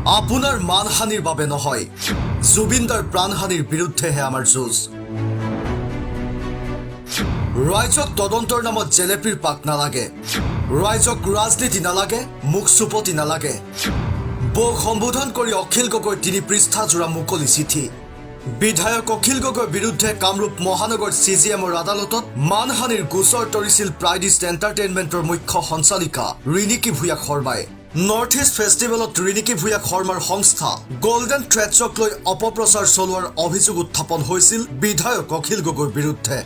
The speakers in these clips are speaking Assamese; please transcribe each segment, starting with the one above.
আপোনাৰ মানহানিৰ বাবে নহয়, জুবিনদাৰ প্ৰাণহানিৰ বিৰুদ্ধেহে আমাৰ যুঁজ। ৰাইজক তদন্তৰ নামত জেলেপীৰ পাক নালাগে, ৰাইজক ৰাজনীতি নালাগে, মুখ চুপতি নালাগে। বৌক সম্বোধন কৰি অখিল গগৈৰ ৩ পৃষ্ঠা জোৰা মুকলি চিঠি। বিধায়ক অখিল গগৈৰ বিৰুদ্ধে কামৰূপ মহানগৰ CGMৰ আদালতত মানহানিৰ গোচৰ তৰিছিল প্ৰাইডিষ্ট এণ্টাৰটেইনমেণ্টৰ মুখ্য সঞ্চালিকা ৰিণিকী ভূঞা শৰ্মাই। নৰ্থ ইষ্ট ফেষ্টিভেলত ৰিণিকী ভূঞা শৰ্মাৰ সংস্থা গল্ডেন থ্ৰেডছক লৈ অপপ্ৰচাৰ চলোৱাৰ অভিযোগ উত্থাপন হৈছিল বিধায়ক অখিল গগৈৰ বিৰুদ্ধে।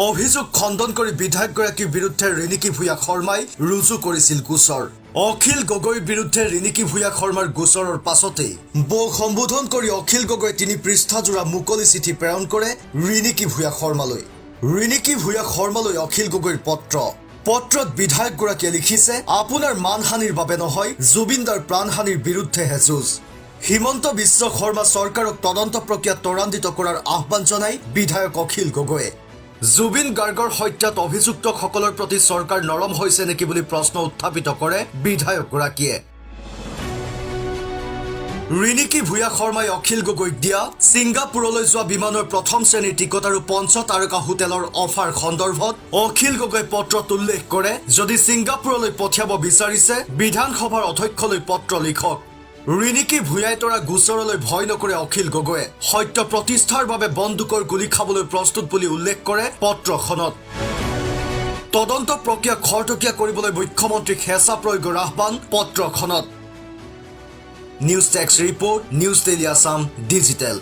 অভিযোগ খণ্ডন কৰি বিধায়কগৰাকীৰ বিৰুদ্ধে ৰিণিকী ভূঞা শৰ্মাই ৰুজু কৰিছিল গোচৰ। অখিল গগৈৰ বিৰুদ্ধে ৰিণিকী ভূঞা শৰ্মাৰ গোচৰৰ পাছতেই বৌক সম্বোধন কৰি অখিল গগৈ ৩ পৃষ্ঠা জোৰা মুকলি চিঠি প্ৰেৰণ কৰে ৰিণিকী ভূঞা শৰ্মালৈ। ৰিণিকী ভূঞা শৰ্মালৈ অখিল গগৈৰ পত্ৰত বিধায়কগৰাকীয়ে লিখিছে, আপোনাৰ মানহানিৰ বাবে নহয়, জুবিনদাৰ প্ৰাণহানিৰ বিৰুদ্ধেহে যুঁজ। হিমন্ত বিশ্ব শৰ্মা চৰকাৰক তদন্ত প্ৰক্ৰিয়া ত্বৰান্বিত কৰাৰ আহ্বান জনাই বিধায়ক অখিল গগৈয়ে। জুবিন গাৰ্গৰ হত্যাত অভিযুক্তসকলৰ প্ৰতি চৰকাৰ নৰম হৈছে নেকি বুলি প্ৰশ্ন উত্থাপিত কৰে বিধায়কগৰাকীয়ে। ৰিণিকী ভূঞা শৰ্মাই অখিল গগৈক দিয়া ছিংগাপুৰলৈ যোৱা বিমানৰ ১ম শ্ৰেণীৰ টিকট আৰু ৫ তাৰকা হোটেলৰ অফাৰ সন্দৰ্ভত অখিল গগৈ পত্ৰত উল্লেখ কৰে, যদি ছিংগাপুৰলৈ পঠিয়াব বিচাৰিছে বিধানসভাৰ অধ্যক্ষলৈ পত্ৰ লিখক। ৰিণিকী ভূঞাই তৰা গোচৰলৈ ভয় নকৰে অখিল গগৈয়ে। সত্য প্ৰতিষ্ঠাৰ বাবে বন্দুকৰ গুলী খাবলৈ প্ৰস্তুত বুলি উল্লেখ কৰে পত্ৰখনত। তদন্ত প্ৰক্ৰিয়া খৰতকীয়া কৰিবলৈ মুখ্যমন্ত্ৰীক হেঁচা প্ৰয়োগৰ আহ্বান পত্ৰখনত। News text report, news daily Assam digital.